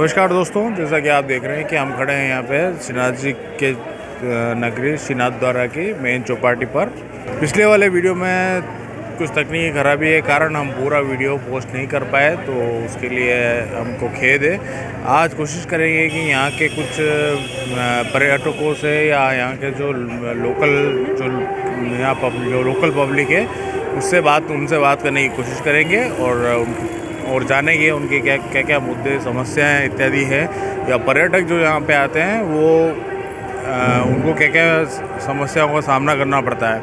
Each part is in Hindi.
नमस्कार दोस्तों, जैसा कि आप देख रहे हैं कि हम खड़े हैं यहाँ पे श्रीनाथ जी के नगरी श्रीनाथ द्वारा की मेन चौपाटी पर। पिछले वाले वीडियो में कुछ तकनीकी खराबी के कारण हम पूरा वीडियो पोस्ट नहीं कर पाए, तो उसके लिए हमको खेद है। आज कोशिश करेंगे कि यहाँ के कुछ पर्यटकों से या यहाँ के जो लोकल पब्लिक है उनसे बात करने की कोशिश करेंगे और जानेंगे उनके क्या मुद्दे, समस्याएं इत्यादि है, या पर्यटक जो यहाँ पे आते हैं वो उनको क्या समस्याओं का सामना करना पड़ता है।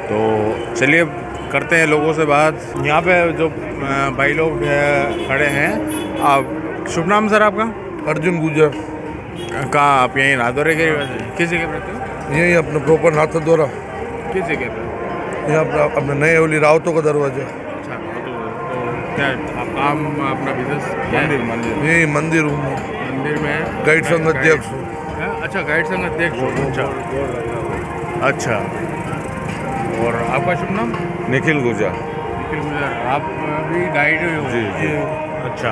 तो चलिए करते हैं लोगों से बात। यहाँ पे जो भाई लोग खड़े हैं, आप शुभ नाम सर आपका? अर्जुन गुजर। कहाँ आप? यहीं नाथद्वारा के किस जगह पे रहते हो? यही अपना प्रॉपर नाथद्वारा। किस जगह पे? यहाँ अपने नए ओली रावतों का दरवाजा। अच्छा, तो क्या आप काम अपना बिजनेस? मंदिर यही मंदिर हूँ, मंदिर में गाइड संघ अध्यक्ष हूँ। अच्छा, गाइड संघ अध्यक्ष हो। अच्छा, और आपका शुभ नाम? निखिल गुजर। निखिल गुजर, आप भी गाइड हो? जी। अच्छा,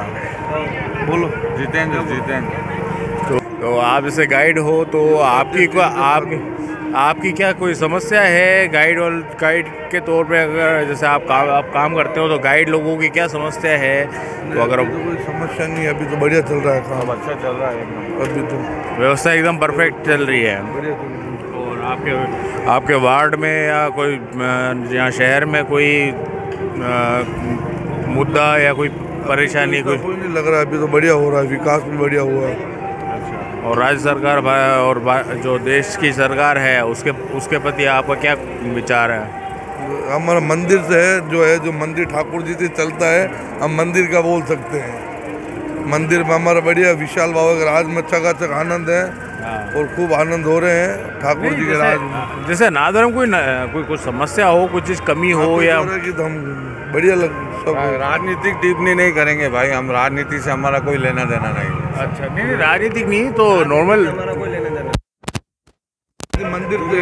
बोलो। जितेंद्र। तो आप जैसे गाइड हो तो आपकी क्या कोई समस्या है गाइड के तौर पे? अगर जैसे आप काम करते हो तो गाइड लोगों की क्या समस्या है? तो अगर तो कोई समस्या नहीं, अभी तो बढ़िया चल रहा है काम। अच्छा चल रहा है एकदम। अभी तो व्यवस्था एकदम परफेक्ट चल रही है। बढ़िया चल रही है। और आपके वार्ड में या कोई यहाँ शहर में कोई मुद्दा या कोई परेशानी? कोई नहीं लग रहा है, अभी तो बढ़िया हो रहा है, विकास भी बढ़िया हुआ है। और राज्य सरकार और जो देश की सरकार है उसके प्रति आपका क्या विचार है? हमारा मंदिर से है जो मंदिर ठाकुर जी से चलता है, हम मंदिर का बोल सकते हैं। मंदिर में हमारा बढ़िया विशाल बाबा के राज में चकाचक आनंद है और खूब आनंद हो रहे हैं ठाकुर जी के राज में। जैसे नादर में कोई कुछ समस्या हो, कुछ चीज़ कमी हो या तो हम बढ़िया सब राजनीतिक टिप्पणी नहीं करेंगे भाई, हम राजनीति से हमारा कोई लेना देना नहीं। अच्छा, नहीं राजनीतिक नहीं तो नॉर्मल मंदिर मंदिर में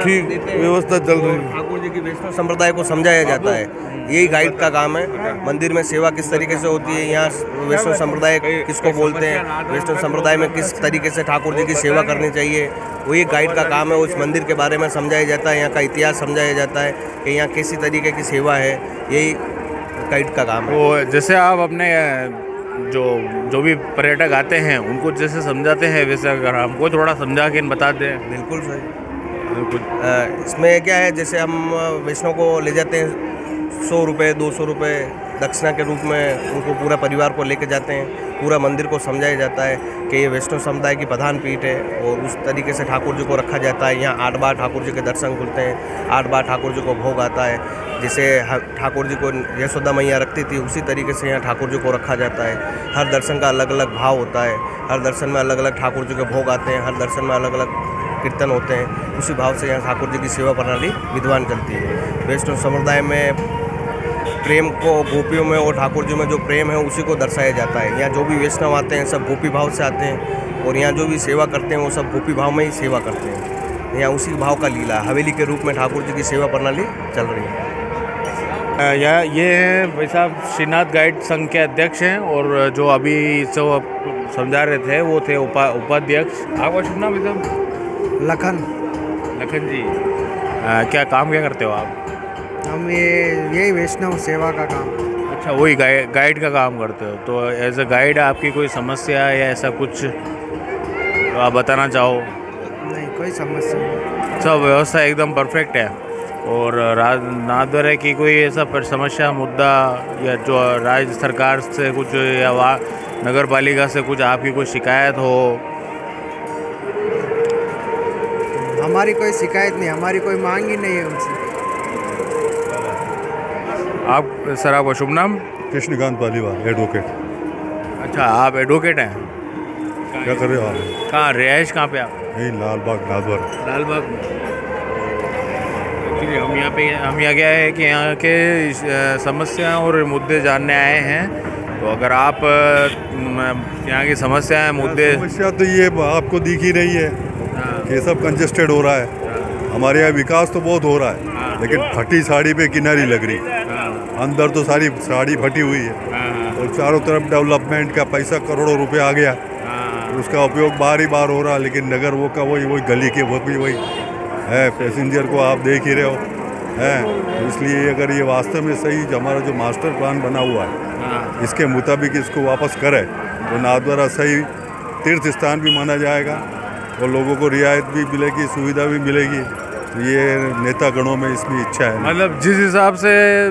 ठीक व्यवस्था चल रही है। ठाकुर जी की वैष्णव संप्रदाय को समझाया जाता है, यही गाइड का काम है। मंदिर में सेवा किस तरीके से होती है, यहाँ वैष्णव संप्रदाय किसको बोलते हैं, वैष्णव संप्रदाय में किस तरीके से ठाकुर जी की सेवा करनी चाहिए, वही गाइड का काम है। उस मंदिर के बारे में समझाया जाता है, यहाँ का इतिहास समझाया जाता है कि यहाँ किसी तरीके की सेवा है, यही गाइड का काम है। वो जैसे आप अपने जो भी पर्यटक आते हैं उनको जैसे समझाते हैं, वैसे अगर हमको थोड़ा समझा के बता दें। बिल्कुल सही। इसमें क्या है, जैसे हम वैष्णव को ले जाते हैं 100 रुपये 200 रुपये दक्षिणा के रूप में, उनको पूरा परिवार को लेके जाते हैं। पूरा मंदिर को समझाया जाता है कि ये वैष्णव समुदाय की प्रधान पीठ है और उस तरीके से ठाकुर जी को रखा जाता है। यहाँ 8 बार ठाकुर जी के दर्शन खुलते हैं, 8 बार ठाकुर जी को भोग आता है। जैसे ठाकुर जी को यशोदा मैया रखती थी, उसी तरीके से यहाँ ठाकुर जी को रखा जाता है। हर दर्शन का अलग अलग भाव होता है, हर दर्शन में अलग अलग ठाकुर जी के भोग आते हैं, हर दर्शन में अलग अलग कीर्तन होते हैं। उसी भाव से यहाँ ठाकुर जी की सेवा प्रणाली विद्वान चलती है। वैष्णव समुदाय में प्रेम को गोपियों में और ठाकुर जी में जो प्रेम है उसी को दर्शाया जाता है। यहाँ जो भी वैष्णव आते हैं सब गोपी भाव से आते हैं और यहाँ जो भी सेवा करते हैं वो सब गोपी भाव में ही सेवा करते हैं। यहाँ उसी भाव का लीला हवेली के रूप में ठाकुर जी की सेवा प्रणाली चल रही है। ये हैं भाई साहब श्रीनाथ गाइड संघ के अध्यक्ष हैं, और जो अभी जो समझा रहे थे वो थे उपाध्यक्ष। आपका शुभ नाम? लखन जी। क्या करते हो आप? हम यही वैष्णव सेवा का काम। अच्छा, वही गाइड का काम करते हो। तो एज अ गाइड आपकी कोई समस्या या ऐसा कुछ आप बताना चाहो? नहीं, कोई समस्या नहीं, सब व्यवस्था एकदम परफेक्ट है। और नाथद्वारा की कोई ऐसा समस्या, मुद्दा या जो राज्य सरकार से कुछ या नगर पालिका से कुछ आपकी कोई शिकायत हो? हमारी कोई शिकायत नहीं, हमारी कोई मांग ही नहीं है उनसे। आप सर, आपका शुभ नाम? कृष्णकांत पालीवाल, एडवोकेट। अच्छा, आप एडवोकेट हैं? क्या कर रहे हो आप? कहाँ रिहाइश कहाँ पे आप? यही लालबाग नाथद्वारा। लालबाग में। एक्चुअली हम यहाँ क्या है कि यहाँ के समस्या और मुद्दे जानने आए हैं। तो अगर आप यहाँ की समस्या है, मुद्दे। समस्या तो ये आपको दिख ही रही है कि सब कंजेस्टेड हो रहा है। हमारे यहाँ विकास तो बहुत हो रहा है, लेकिन फटी साड़ी पे किनारी लग रही, अंदर तो सारी साड़ी फटी हुई है। और चारों तरफ डेवलपमेंट का पैसा करोड़ों रुपए आ गया, उसका उपयोग बार ही बार हो रहा, लेकिन नगर वो का वही गली के वो भी वही है, पैसेंजर को आप देख ही रहे हो है। तो इसलिए अगर ये वास्तव में सही हमारा जो मास्टर प्लान बना हुआ है इसके मुताबिक इसको वापस करे तो नाथद्वारा सही तीर्थ स्थान भी माना जाएगा और लोगों को रियायत भी मिलेगी, सुविधा भी मिलेगी। तो ये नेता गणों में इसकी इच्छा है। मतलब जिस हिसाब से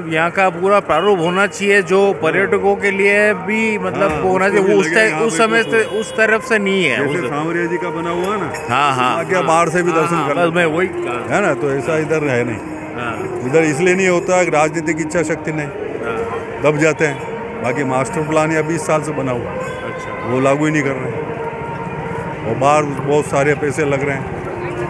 यहाँ का पूरा प्रारूप होना चाहिए जो पर्यटकों के लिए भी मतलब होना चाहिए, वो उस समय से उस तरफ से नहीं है। जैसे सांवरिया जी का बना हुआ ना, हाँ, क्या बाहर से भी दर्शन कर, मैं वही है ना, तो ऐसा इधर है नहीं। इधर इसलिए नहीं होता, राजनीतिक इच्छा शक्ति नहीं, दब जाते हैं। बाकी मास्टर प्लान या 20 साल से बना हुआ वो लागू ही नहीं कर रहे हैं और बाहर बहुत सारे पैसे लग रहे हैं।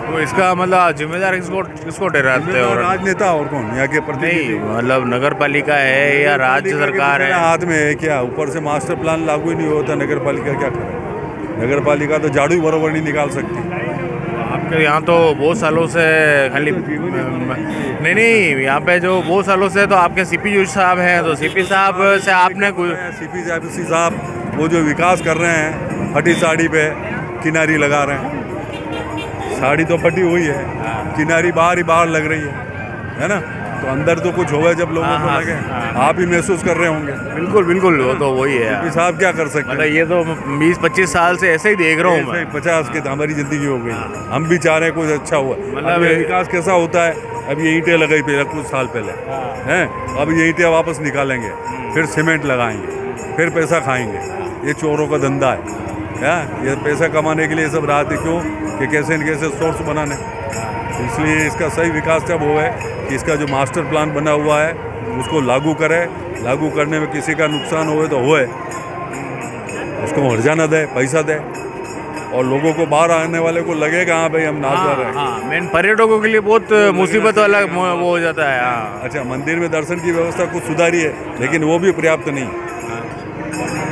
तो इसका मतलब जिम्मेदार किसको ठहराते हैं? और राजनेता और कौन यहाँ के प्रतिनिधि? मतलब नगर पालिका है या राज्य सरकार है? हाथ में है क्या? ऊपर से मास्टर प्लान लागू ही नहीं होता, नगर पालिका क्या करे? नगर पालिका तो झाड़ू ही बराबर नहीं निकाल सकती। आपके यहाँ तो बहुत सालों से खाली नहीं यहाँ पे जो बहुत सालों से तो आपके सीपी जोशी साहब हैं, तो सीपी साहब से आपने सीपी साहब वो जो विकास कर रहे हैं, फटी साड़ी पे किनारी लगा रहे हैं, साड़ी तो फटी हुई है, किनारी बाहर ही बाहर लग रही है ना, तो अंदर तो कुछ होगा जब लोगों को लगे, आप ही महसूस कर रहे होंगे। बिल्कुल बिल्कुल, वो तो वही है। साहब क्या कर सकते हैं? मतलब ये तो 20-25 साल से ऐसे ही देख रहा हूँ मैं। 50 के हमारी जिंदगी हो गई, हम भी चाह रहे हैं कुछ अच्छा हुआ। मतलब विकास कैसा होता है? अब ये ईंटें लगाई पहले कुछ साल पहले हैं, अब ये ईंटें वापस निकालेंगे, फिर सीमेंट लगाएंगे, फिर पैसा खाएंगे। ये चोरों का धंधा है। ये पैसा कमाने के लिए सब राहत है, क्यों कि कैसे न कैसे सोर्स बनाने। तो इसलिए इसका सही विकास जब हो कि इसका जो मास्टर प्लान बना हुआ है उसको लागू करे, लागू करने में किसी का नुकसान होए तो होए, उसको हर्जाना दे, पैसा दे, और लोगों को बाहर आने वाले को लगेगा हाँ भाई हम नाचदार हैं। मेन पर्यटकों के लिए बहुत मुसीबत वाला वो हो जाता है। अच्छा, मंदिर में दर्शन की व्यवस्था कुछ सुधारी है, लेकिन वो भी पर्याप्त नहीं,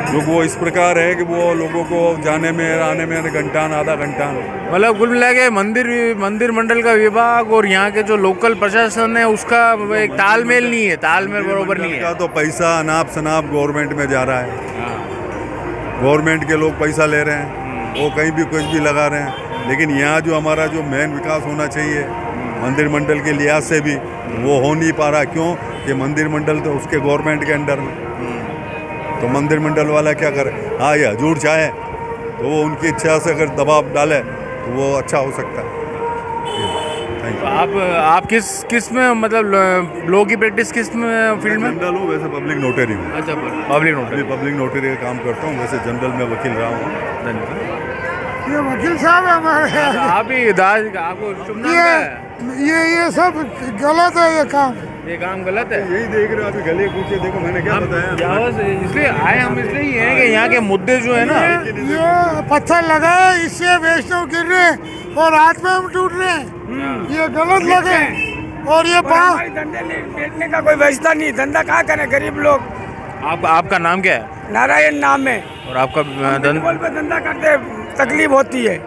क्योंकि वो इस प्रकार है कि वो लोगों को जाने में आने में घंटा आधा घंटा, मतलब कुल मिला के मंदिर मंडल का विभाग और यहाँ के जो लोकल प्रशासन है उसका एक तालमेल नहीं है, तालमेल बरोबर नहीं है। तो पैसा अनाप शनाप गवर्नमेंट में जा रहा है, गवर्नमेंट के लोग पैसा ले रहे हैं, वो कहीं भी कुछ भी लगा रहे हैं। लेकिन यहाँ जो हमारा जो मेन विकास होना चाहिए मंदिर मंडल के लिहाज से भी वो हो नहीं पा रहा। क्यों कि मंदिर मंडल तो उसके गवर्नमेंट के अंडर में, तो मंदिर मंडल वाला क्या करे? हाँ, ये हजूर चाहे तो वो उनकी इच्छा से अगर दबाव डाले तो वो अच्छा हो सकता है। तो आप किस में मतलब लॉ की प्रैक्टिस किस में फील्ड में? जनरल हूँ, वैसे पब्लिक नोटरी हूँ। अच्छा, पब्लिक नोटरी का काम करता हूँ, वैसे जनरल में वकील रहा हूँ। धन्यवाद। ये वकील साहब है हमारे। आप ही आपको शुभ नाम क्या है? ये सब गलत है, ये काम गलत है। यही देख रहे हो अभी गले पूछे, देखो मैंने क्या बताया। इसलिए आए हम, इसलिए ही हैं कि यहाँ के मुद्दे जो है ना, ये पत्थर लगा है, इससे वैष्णव गिर रहे और रात में हम टूट रहे हैं, ये गलत लगे। और ये धंधे बेचने का कोई व्यवस्था नहीं, धंधा कहाँ करे गरीब लोग। आपका नाम क्या है? नारायण नाम है। और आपका धंधा करते तकलीफ होती है,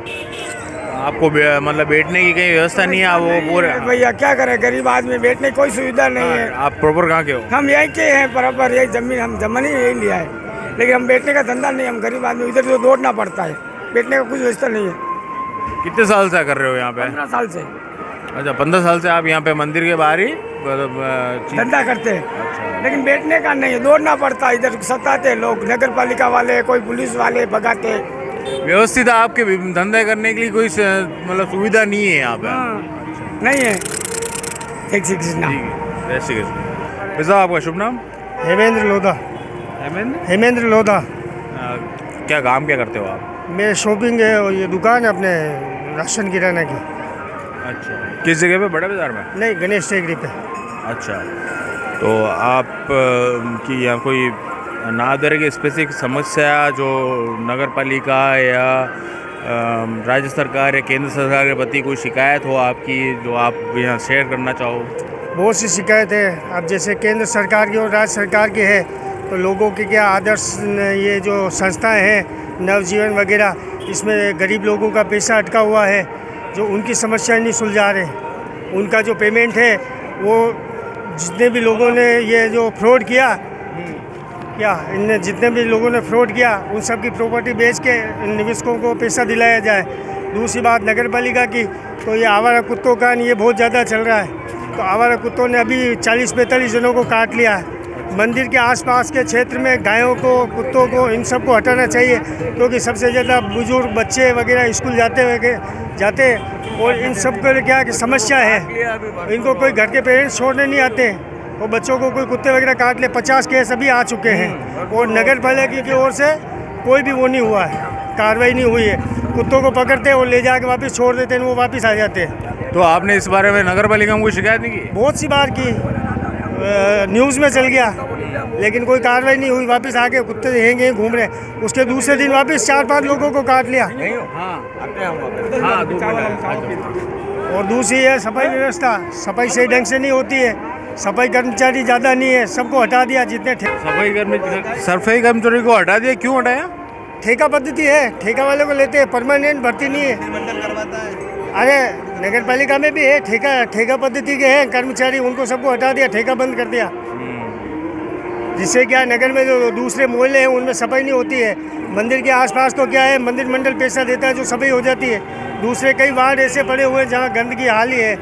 आपको मतलब बैठने की कहीं व्यवस्था नहीं है? वो पूरे भैया क्या करे, गरीब आदमी, बैठने की कोई सुविधा नहीं है। आप प्रॉपर कहाँ के हो? हम यहीं के हैं, बराबर यही जमीन, हम जमीन ही यही लिया है, लेकिन हम बैठने का धंधा नहीं, हम गरीब आदमी, इधर से दौड़ना पड़ता है, बैठने का कुछ व्यवस्था नहीं है। कितने साल से कर रहे हो यहाँ पे? 15 साल से। अच्छा, 15 साल से आप यहाँ पे मंदिर के बाहर ही धंधा करते हैं, लेकिन बैठने का नहीं है, दौड़ना पड़ता है, इधर सताते लोग, नगर पालिका वाले, कोई पुलिस वाले भगाते। व्यवस्थित आपके धंधे करने के लिए कोई मतलब सुविधा नहीं है यहाँ पे? नहीं है। जय श्री कृष्ण। वैसा आपका शुभ नाम? हेमेंद्र लोधा। हेमेंद्र लोधा। क्या काम क्या करते हो आप? मैं शॉपिंग है और ये दुकान है अपने राशन किराना की। अच्छा, किस जगह पे? बड़े बाजार में? नहीं, गणेश टेकरी पे। अच्छा, तो आप की यहाँ कोई नादर की स्पेसिफिक समस्या जो नगर पालिका या राज्य सरकार या केंद्र सरकार के प्रति कोई शिकायत हो आपकी, जो आप यहाँ शेयर करना चाहो? बहुत सी शिकायत है। अब जैसे केंद्र सरकार की और राज्य सरकार की है, तो लोगों के क्या आदर्श ये जो संस्थाएं हैं नवजीवन वगैरह, इसमें गरीब लोगों का पैसा अटका हुआ है, जो उनकी समस्या नहीं सुलझा रहे। उनका जो पेमेंट है वो जितने भी लोगों ने ये जो फ्रॉड किया क्या इनने जितने भी लोगों ने फ्रॉड किया उन सब की प्रॉपर्टी बेच के इन निवेशकों को पैसा दिलाया जाए। दूसरी बात नगर पालिका की, तो ये आवारा कुत्तों का ये बहुत ज़्यादा चल रहा है। तो आवारा कुत्तों ने अभी 40-45 जनों को काट लिया है। मंदिर के आसपास के क्षेत्र में गायों को, कुत्तों को, इन सब को हटाना चाहिए, क्योंकि सबसे ज़्यादा बुजुर्ग बच्चे वगैरह स्कूल जाते और इन सब को क्या कि समस्या है। इनको कोई घर के पेरेंट्स छोड़ने नहीं आते और बच्चों को कोई कुत्ते वगैरह काट ले। 50 केस अभी आ चुके हैं और नगर पालिका की ओर से कोई भी वो नहीं हुआ है, कार्रवाई नहीं हुई है। कुत्तों को पकड़ते और ले जाके वापस छोड़ देते हैं, वो वापस आ जाते हैं। तो आपने इस बारे में नगर पालिका में कोई शिकायत नहीं की? बहुत सी बार की, न्यूज़ में चल गया, लेकिन कोई कार्रवाई नहीं हुई। वापस आके कुत्ते यहीं घूम रहे, उसके दूसरे दिन वापस 4-5 लोगों को काट लिया। और दूसरी है सफाई व्यवस्था, सफाई सही ढंग से नहीं होती है, सफाई कर्मचारी ज़्यादा नहीं है, सबको हटा दिया। जितने सफाई कर्मचारी को हटा दिया, क्यों हटाया? ठेका पद्धति है, ठेका वाले को लेते हैं, परमानेंट भर्ती नहीं है। अरे नगर पालिका में भी है ठेका पद्धति के हैं कर्मचारी, उनको सबको हटा दिया, ठेका बंद कर दिया। जिससे क्या नगर में जो दूसरे मोहल्ले हैं उनमें सफाई नहीं होती है। मंदिर के आसपास तो क्या है, मंदिर मंडल पैसा देता है जो सफाई हो जाती है। दूसरे कई वार्ड ऐसे पड़े हुए हैं जहाँ गंदगी हाल ही है।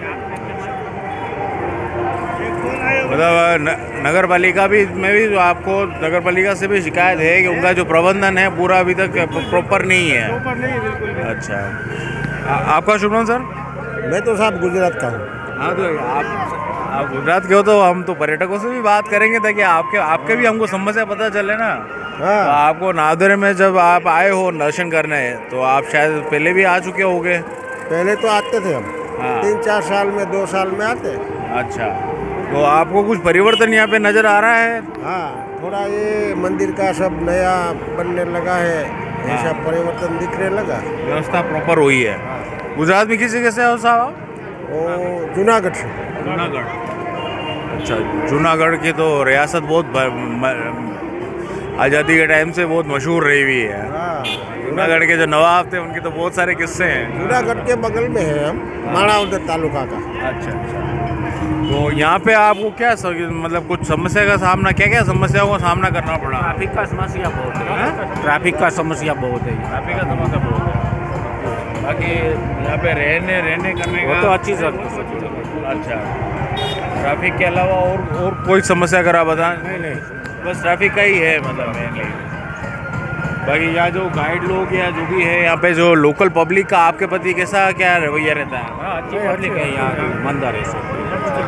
मतलब नगर पालिका में भी आपको नगर पालिका से भी शिकायत है कि उनका जो प्रबंधन है पूरा अभी तक प्रॉपर नहीं है। अच्छा, आपका शुभ नाम सर? मैं तो साहब गुजरात का हूँ। हाँ, तो आप गुजरात के हो तो हम तो पर्यटकों से भी बात करेंगे ताकि आपके भी हमको समस्या पता चले ना। हाँ। तो आपको नादर में जब आप आए हो दर्शन करने, तो आप शायद पहले भी आ चुके होंगे। पहले तो आते थे हम। हाँ। 3-4 साल में, 2 साल में आते। अच्छा, तो आपको कुछ परिवर्तन यहाँ पे नज़र आ रहा है? हाँ, थोड़ा ये मंदिर का सब नया बनने लगा है, ऐसा परिवर्तन दिखने लगा। व्यवस्था प्रॉपर हुई है। गुजरात में किसी कैसे हो साहब? वो जूनागढ़ से। जूनागढ़, अच्छा। जूनागढ़ की तो रियासत बहुत आज़ादी के टाइम से बहुत मशहूर रही हुई है। हाँ। जूनागढ़ के जो नवाब थे उनके तो बहुत सारे किस्से हैं। जूनागढ़ के बगल में है हम, माणावदर तालुका का। अच्छा अच्छा। तो यहाँ पे आपको क्या मतलब कुछ समस्या का सामना, क्या समस्याओं का सामना करना पड़ा? ट्रैफिक का समस्या बहुत है। ट्रैफिक का समस्या बहुत है। ट्रैफिक का समस्या बहुत है। बाकी यहाँ पे रहने करने का तो अच्छी अच्छा। ट्रैफिक के अलावा और कोई समस्या अगर आप बताएं? नहीं, बस ट्रैफिक का ही है मतलब मेनली। बाकी यहाँ जो गाइड लोग या जो भी है यहाँ पे जो लोकल पब्लिक का आपके प्रति कैसा क्या रवैया रहता है? अच्छी पब्लिक है यहाँ, ईमानदार है सब।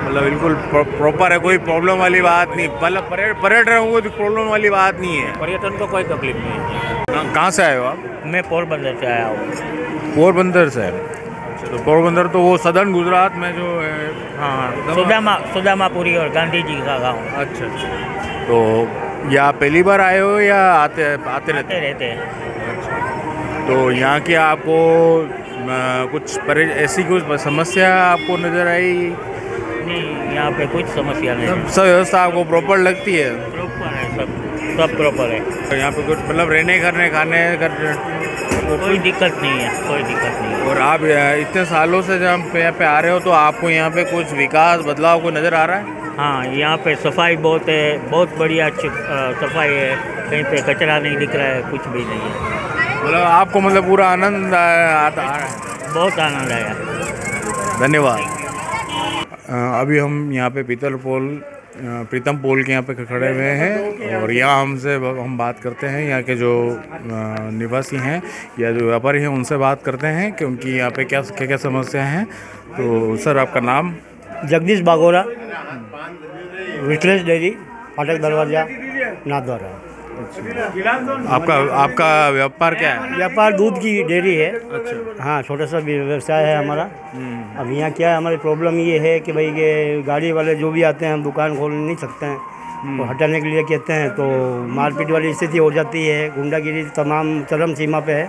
मतलब बिल्कुल प्रॉपर है, कोई प्रॉब्लम वाली बात नहीं। मतलब पर्यटकों को प्रॉब्लम वाली बात नहीं है। पर्यटन को कोई तकलीफ नहीं है। कहाँ से आए हो आप? मैं पोरबंदर से आया हूँ। पोरबंदर से? अच्छा, तो पोरबंदर तो वो सदर्न गुजरात में जो है। हाँ, सुदामापुरी और गांधी जी का गाँव। अच्छा अच्छा। तो यहाँ पहली बार आए हो या आते रहते हैं? अच्छा। तो यहाँ की आपको कुछ ऐसी कुछ समस्या आपको नज़र आई? नहीं, यहाँ पे कुछ समस्या नहीं। सब व्यवस्था आपको प्रॉपर लगती है? प्रॉपर है, सब प्रॉपर है। तो यहाँ पे कुछ मतलब रहने खाने कोई दिक्कत नहीं है, कोई दिक्कत नहीं है। और आप इतने सालों से जब यहाँ पे आ रहे हो तो आपको यहाँ पे कुछ विकास बदलाव को नज़र आ रहा है? हाँ, यहाँ पे सफाई बहुत है, बहुत बढ़िया सफाई है। कहीं पे कचरा नहीं दिख रहा है, कुछ भी नहीं है। मतलब आपको मतलब पूरा आनंद आता है? बहुत आनंद आया। धन्यवाद। अभी हम यहाँ पे प्रीतम पोल के यहाँ पे खड़े हुए हैं और यहाँ हम बात करते हैं यहाँ के जो निवासी हैं या जो व्यापारी हैं उनसे बात करते हैं कि उनकी यहाँ पे क्या समस्या हैं। तो सर, आपका नाम? जगदीश बागोरा, विटलेस डेयरी, फाटक दरवाजा, नाथद्वारा। आपका व्यापार क्या है? व्यापार दूध की डेयरी है। अच्छा। हाँ, छोटा सा व्यवसाय है हमारा। अब यहाँ क्या है, हमारी प्रॉब्लम ये है कि भाई ये गाड़ी वाले जो भी आते हैं हम दुकान खोल नहीं सकते हैं, तो हटाने के लिए कहते हैं तो मारपीट वाली स्थिति हो जाती है। गुंडागिरी तमाम चरम सीमा पे है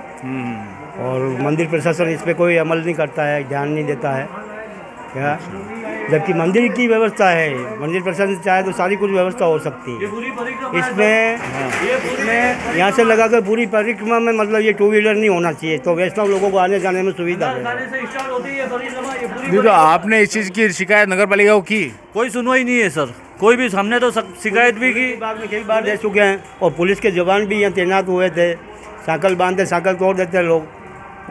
और मंदिर प्रशासन इस पर कोई अमल नहीं करता है, ध्यान नहीं देता है क्या। जबकि मंदिर की व्यवस्था है, मंदिर प्रशासन चाहे तो सारी कुछ व्यवस्था हो सकती है। इसमें यहाँ से लगा कर पूरी परिक्रमा में मतलब ये 2 व्हीलर नहीं होना चाहिए, तो वैष्णव लोगों को आने जाने में सुविधा है। तो आपने इस चीज़ की शिकायत नगर पालिका को की? कोई सुनवाई नहीं है सर। कोई भी हमने तो शिकायत भी की, विभाग में कई बार दे चुके हैं और पुलिस के जवान भी यहाँ तैनात हुए थे, साइकिल बांधते साइकिल तोड़ देते लोग।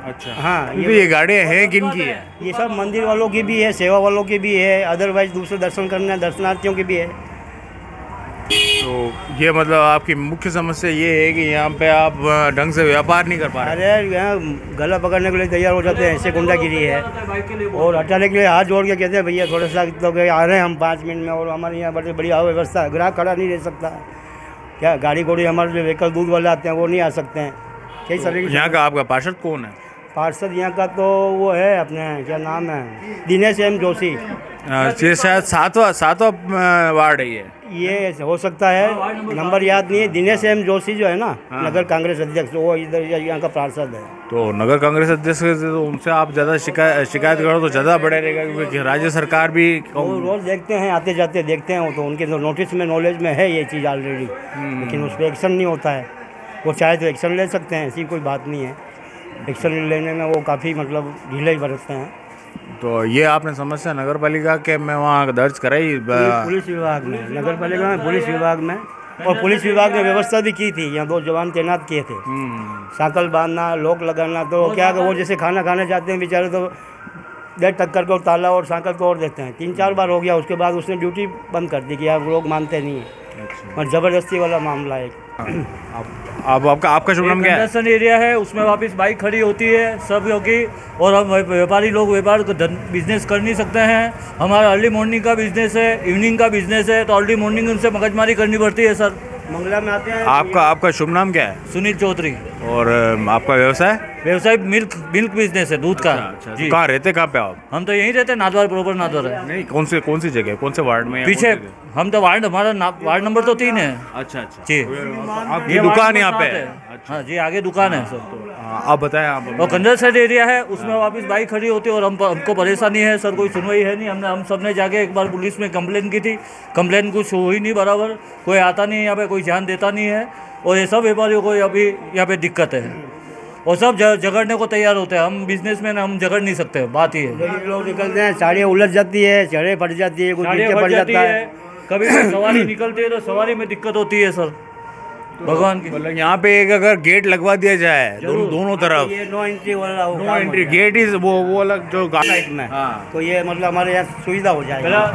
अच्छा हाँ, ये गाड़ियाँ हैं किन की है? ये सब मंदिर वालों की भी है, सेवा वालों की भी है, अदरवाइज दूसरे दर्शन करने दर्शनार्थियों की भी है। तो ये मतलब आपकी मुख्य समस्या ये है कि यहाँ पे आप ढंग से व्यापार नहीं कर पा रहे? अरे यहाँ गला पकड़ने के लिए तैयार हो जाते हैं, ऐसे गुंडागिरी है। और हटाने के लिए हाथ जोड़ के कहते हैं भैया थोड़ा सा तो आ रहे हैं हम 5 मिनट में, और हमारे यहाँ बड़ी बढ़िया व्यवस्था है, ग्राहक खड़ा नहीं रह सकता। क्या गाड़ी घोड़ी हमारे जो व्हीकल दूध वाले आते हैं वो नहीं आ सकते हैं। कई सारे यहाँ का आपका पार्षद कौन है? पार्षद यहाँ का तो वो है अपने क्या नाम है, दिनेश एम जोशी। ये शायद सातवां वार्ड है ये हो सकता है, नंबर याद नहीं है। दिनेश एम जोशी जो है ना, नगर कांग्रेस अध्यक्ष, वो इधर यहाँ का पार्षद है। तो नगर कांग्रेस अध्यक्ष तो उनसे आप ज़्यादा शिकायत करो तो ज़्यादा बढ़े रहेगा, क्योंकि राज्य सरकार भी रोज़ देखते हैं, आते जाते देखते हैं, वो तो उनके नोटिस में नॉलेज में है ये चीज़ ऑलरेडी, लेकिन उस पर एक्शन नहीं होता है। वो चाहे तो एक्शन ले सकते हैं, ऐसी कोई बात नहीं है। एक्शन लेने में वो काफ़ी मतलब ढीले बरतते हैं। तो ये आपने समस्या नगर पालिका के में वहाँ दर्ज कराई? पुलिस विभाग में, नगर पालिका में, पुलिस विभाग में, और पुलिस विभाग ने व्यवस्था भी की थी। यहाँ 2 जवान तैनात किए थे, साइकिल बांधना, लॉक लगाना। तो क्या वो जैसे खाना खाने जाते हैं बेचारे तो गेट टक करके ताला और साइकिल तोड़ देते हैं। 3-4 बार हो गया, उसके बाद उसने ड्यूटी बंद कर दी कि आप लोग मानते नहीं हैं। और ज़बरदस्ती वाला मामला है। आपका शुभ नाम क्या है? कंडक्शन एरिया है, उसमें वापस बाइक खड़ी होती है सब होगी, और हम व्यापारी लोग व्यापार बिजनेस कर नहीं सकते हैं। हमारा अर्ली मॉर्निंग का बिजनेस है, इवनिंग का बिजनेस है, तो अर्ली मॉर्निंग उनसे मगजमारी करनी पड़ती है सर। मंगला में आते हैं। आपका शुभ नाम क्या है? सुनील चौधरी। और आपका व्यवसाय? मिल्क बिजनेस है, दूध का। जी। कहाँ रहते, कहाँ पे आप? हम तो यहीं रहते हैं, नादवार, प्रॉपर नादवार है। नहीं, कौन सी जगह, कौन से वार्ड में? पीछे हम तो वार्ड, हमारा वार्ड नंबर तो 3 है। अच्छा जी, आपकी दुकान यहाँ पे है? हाँ जी, आगे दुकान है सर। आप बताएं। आप और कंडक्शन एरिया है, उसमें वापस बाइक खड़ी होती है और हमको परेशानी है सर, कोई सुनवाई है नहीं। हम सब ने जाके एक बार पुलिस में कंप्लेन की थी, कंप्लेन कुछ हो ही नहीं बराबर, कोई आता नहीं यहाँ पे, कोई ध्यान देता नहीं है। और ये सब व्यापारियों को अभी यहाँ पे दिक्कत है, और सब झगड़ने को तैयार होते हैं। हम बिजनेसमैन, हम झगड़ नहीं सकते, बात ही है। लोग निकलते हैं, साड़ियाँ उलझ जाती है, चढ़े फट जाती है, कुछ नीचे पड़ जाता है। कभी सवारी निकलती है तो सवारी में दिक्कत होती है सर, भगवान की। मतलब यहाँ पे एक अगर गेट लगवा दिया जाए दोनों तरफ, ये नो एंट्री वाला नो एंट्री गेट ही वो अलग जो साइड में, तो ये मतलब हमारे यहाँ सुविधा हो जाएगा।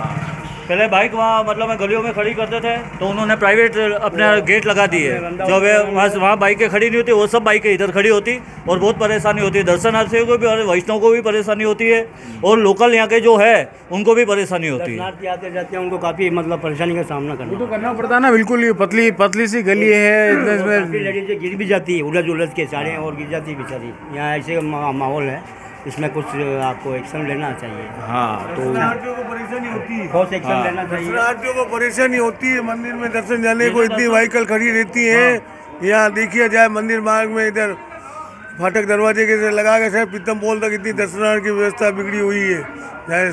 पहले बाइक वहाँ मतलब मैं गलियों में खड़ी करते थे, तो उन्होंने प्राइवेट अपने गेट लगा दिए। जब वहाँ बाइकें खड़ी नहीं होती, वो सब बाइकें इधर खड़ी होती, और बहुत परेशानी होती है दर्शनार्थियों को भी, और वैष्णव को भी परेशानी होती है, और लोकल यहाँ के जो है उनको भी परेशानी होती है। दर्शनार्थी आते जाते हैं, उनको काफ़ी मतलब परेशानी का सामना करना पड़ता है ना। बिल्कुल ही पतली सी गली है, इसमें लेडीज गिर भी जाती है, उलझ के साड़े और गिर जाती है बेचारी। यहाँ ऐसे माहौल है, इसमें कुछ आपको एक्शन लेना चाहिए। हाँ, तो दर्शनार्थियों को परेशानी होती है, बहुत एक्शन लेना चाहिए। दर्शनार्थियों को परेशानी होती है, मंदिर में दर्शन जाने को इतनी व्हीकल खड़ी रहती है। यहाँ देखिए जाए मंदिर मार्ग में, इधर फाटक दरवाजे के लगा के साहब पीतम पोल तक इतनी दर्शनार्थ की व्यवस्था बिगड़ी हुई है,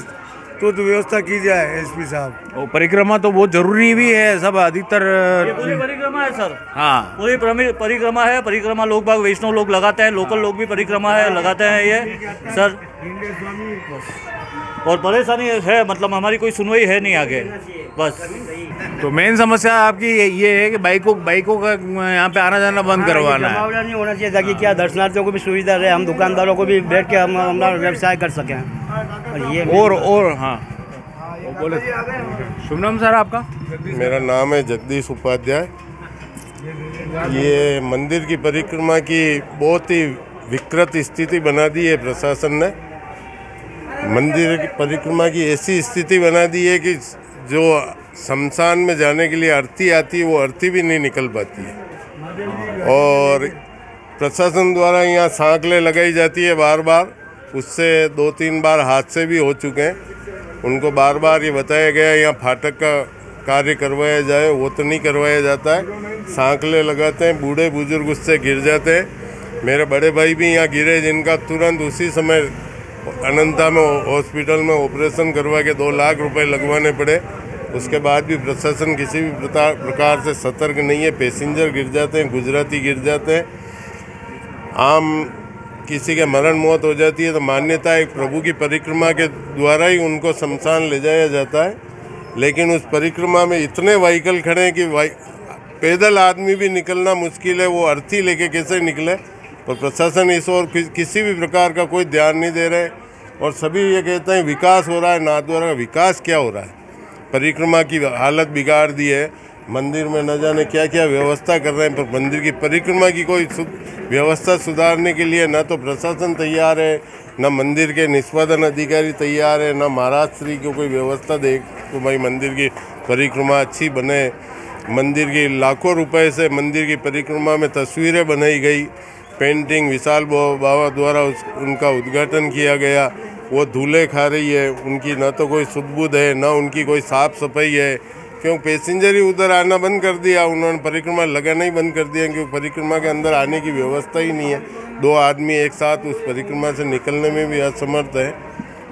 तो व्यवस्था की जाए एसपी साहब। और परिक्रमा तो बहुत जरूरी भी है, सब अधिकतर पूरी परिक्रमा है सर। हाँ, पूरी परिक्रमा है, परिक्रमा लोग बाग वैष्णव लोग लगाते हैं, लोकल लोग भी परिक्रमा है लगाते हैं ये सर। और परेशानी है, मतलब हमारी कोई सुनवाई है नहीं आगे बस। तो मेन समस्या आपकी ये है कि बाइकों का यहाँ पे आना जाना बंद करवाना है। जमावड़ा नहीं होना चाहिए, ताकि क्या दर्शनार्थियों को भी सुविधा रहे, हम दुकानदारों को भी बैठ के हम अपना व्यवसाय कर सकें। और ये और हाँ बोले। शुभ नाम सर आपका? मेरा नाम है जगदीश उपाध्याय। ये मंदिर की परिक्रमा की बहुत ही विकृत स्थिति बना दी है प्रशासन ने। मंदिर की परिक्रमा की ऐसी स्थिति बना दी है कि जो शमशान में जाने के लिए अर्थी आती है, वो अर्थी भी नहीं निकल पाती है। और प्रशासन द्वारा यहाँ सांकलें लगाई जाती है बार बार, उससे 2-3 बार हादसे भी हो चुके हैं। उनको बार बार ये बताया गया यहाँ फाटक का कार्य करवाया जाए, वो तो नहीं करवाया जाता है। सांकलें लगाते हैं, बूढ़े बुजुर्ग उससे गिर जाते हैं। मेरे बड़े भाई भी यहाँ गिरे, जिनका तुरंत उसी समय अनंता में हॉस्पिटल में ऑपरेशन करवा के 2 लाख रुपए लगवाने पड़े। उसके बाद भी प्रशासन किसी भी प्रकार से सतर्क नहीं है। पैसेंजर गिर जाते हैं, गुजराती गिर जाते हैं, आम किसी के मरण मौत हो जाती है। तो मान्यता है प्रभु की परिक्रमा के द्वारा ही उनको शमशान ले जाया जाता है। लेकिन उस परिक्रमा में इतने व्हीकल खड़े हैं कि पैदल आदमी भी निकलना मुश्किल है, वो अर्थी लेके कैसे निकले। और प्रशासन इस ओर किसी भी प्रकार का कोई ध्यान नहीं दे रहे और सभी ये कहते हैं विकास हो रहा है। नाथद्वारा का विकास क्या हो रहा है? परिक्रमा की हालत बिगाड़ दी है, मंदिर में न जाने क्या क्या व्यवस्था कर रहे हैं, पर मंदिर की परिक्रमा की कोई व्यवस्था सुधारने के लिए ना तो प्रशासन तैयार है, न मंदिर के निष्पादन अधिकारी तैयार है, न महाराज श्री को कोई व्यवस्था दे तो भाई मंदिर की परिक्रमा अच्छी बने। मंदिर की लाखों रुपए से मंदिर की परिक्रमा में तस्वीरें बनाई गई, पेंटिंग विशाल बाबा द्वारा उनका उद्घाटन किया गया, वो धूले खा रही है, उनकी न तो कोई सुध-बुध है, न उनकी कोई साफ सफाई है। क्यों पैसेंजर ही उधर आना बंद कर दिया, उन्होंने परिक्रमा लगाना ही बंद कर दिया, क्योंकि परिक्रमा के अंदर आने की व्यवस्था ही नहीं है। 2 आदमी एक साथ उस परिक्रमा से निकलने में भी असमर्थ है।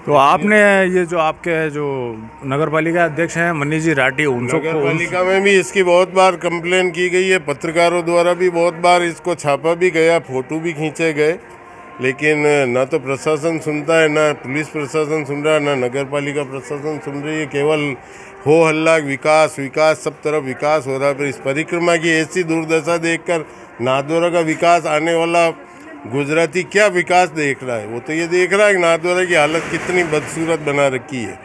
तो आपने ये जो आपके जो नगर पालिका अध्यक्ष हैं मनीष जी राठी, उनको नगर पालिका में भी इसकी बहुत बार कंप्लेन की गई है, पत्रकारों द्वारा भी बहुत बार इसको छापा भी गया, फोटो भी खींचे गए, लेकिन ना तो प्रशासन सुनता है, ना पुलिस प्रशासन सुन रहा है, ना नगर पालिका प्रशासन सुन रही है। केवल हो हल्ला, विकास विकास, सब तरफ विकास हो रहा है। पर इस परिक्रमा की ऐसी दुर्दशा देखकर नाथद्वारा का विकास आने वाला गुजराती क्या विकास देख रहा है? वो तो ये देख रहा है कि नाथद्वारा की हालत कितनी बदसूरत बना रखी है।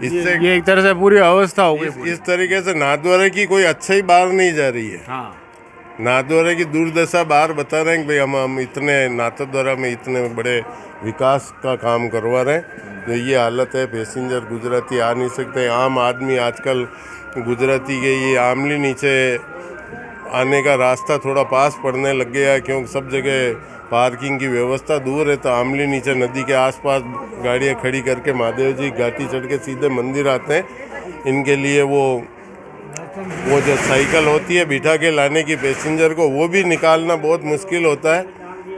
इससे ये एक तरह से पूरी अवस्था हो गई। इस तरीके से नाथद्वारा की कोई अच्छाई बाहर नहीं जा रही है। हाँ, नाथद्वारा की दुर्दशा बाहर बता रहे हैं कि भाई हम इतने नाथद्वारा में इतने बड़े विकास का काम करवा रहे हैं, तो ये हालत है। पैसेंजर गुजराती आ नहीं सकते, आम आदमी आजकल गुजराती के ये आमली नीचे आने का रास्ता थोड़ा पास पड़ने लग गया है, क्योंकि सब जगह पार्किंग की व्यवस्था दूर है। तो आमली नीचे नदी के आसपास गाड़ियाँ खड़ी करके महादेव जी घाटी चढ़ के सीधे मंदिर आते हैं। इनके लिए वो जो साइकिल होती है बिठा के लाने की पैसेंजर को, वो भी निकालना बहुत मुश्किल होता है।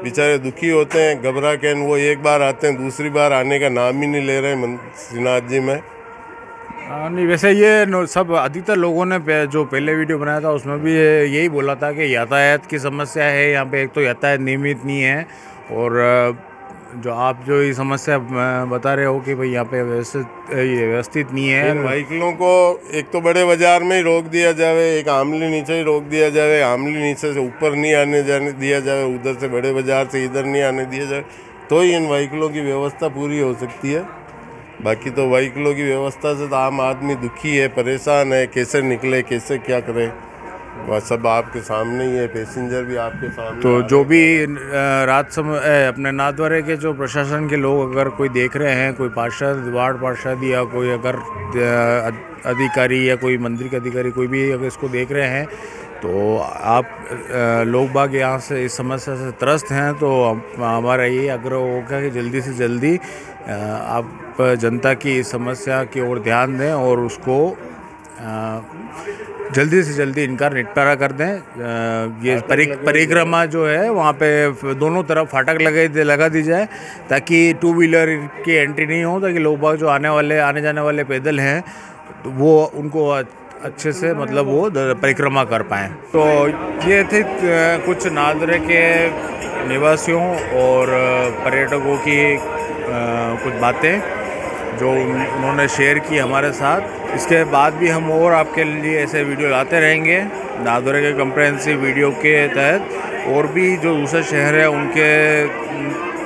बेचारे दुखी होते हैं, घबरा के वो एक बार आते हैं, दूसरी बार आने का नाम ही नहीं ले रहे हैं श्रीनाथ जी में। नहीं, वैसे ये सब अधिकतर लोगों ने जो पहले वीडियो बनाया था उसमें भी यही बोला था कि यातायात की समस्या है यहाँ पे। एक तो यातायात नियमित नहीं है, और जो आप जो ये समस्या बता रहे हो कि भाई यहाँ पे व्यवस्थित नहीं है। व्हीकलों को एक तो बड़े बाजार में ही रोक दिया जाए, एक आमली नीचे ही रोक दिया जाए, आमली नीचे से ऊपर नहीं आने जाने दिया जाए, उधर से बड़े बाजार से इधर नहीं आने दिया जाए, तो ही इन व्हीकलों की व्यवस्था पूरी हो सकती है। बाकी तो व्हीकलों की व्यवस्था से तो आम आदमी दुखी है, परेशान है, कैसे निकले, कैसे क्या करे, वह सब आपके सामने ही है, पैसेंजर भी आपके सामने। तो जो भी रात समय अपने नाथद्वारा के जो प्रशासन के लोग अगर कोई देख रहे हैं, कोई पार्षद, वार्ड पार्षद या कोई अगर अधिकारी या कोई मंदिर के अधिकारी कोई भी अगर इसको देख रहे हैं, तो आप लोग बाग यहाँ से इस समस्या से त्रस्त हैं, तो हमारा ये आग्रह होगा कि जल्दी से जल्दी आप जनता की इस समस्या की ओर ध्यान दें और उसको जल्दी से जल्दी इनका निपटारा कर दें। ये परिक्रमा जो है वहाँ पे दोनों तरफ फाटक लगा दी जाए, ताकि 2 व्हीलर की एंट्री नहीं हो, ताकि लोग बाग जो आने जाने वाले पैदल हैं तो वो उनको अच्छे से मतलब वो परिक्रमा कर पाएँ। तो ये थे कुछ नाथद्वारा के निवासियों और पर्यटकों की कुछ बातें जो उन्होंने शेयर की हमारे साथ। इसके बाद भी हम और आपके लिए ऐसे वीडियो लाते रहेंगे। नाथद्वारा के कंप्रेहेंसिव वीडियो के तहत और भी जो दूसरे शहर है उनके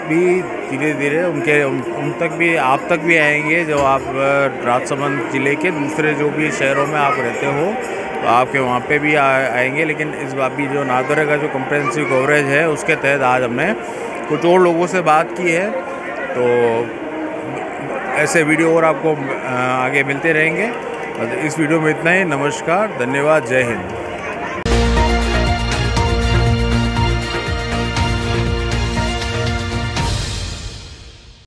भी धीरे धीरे उन तक भी आप तक भी आएंगे। जो आप राजसमंद ज़िले के दूसरे जो भी शहरों में आप रहते हो तो आपके वहाँ पे भी आएंगे। लेकिन इस बार भी जो नाथद्वारा का जो कंप्रेहेंसिव कवरेज है उसके तहत आज हमने कुछ और लोगों से बात की है। तो ऐसे वीडियो और आपको आगे मिलते रहेंगे। इस वीडियो में इतना ही। नमस्कार, धन्यवाद, जय हिंद।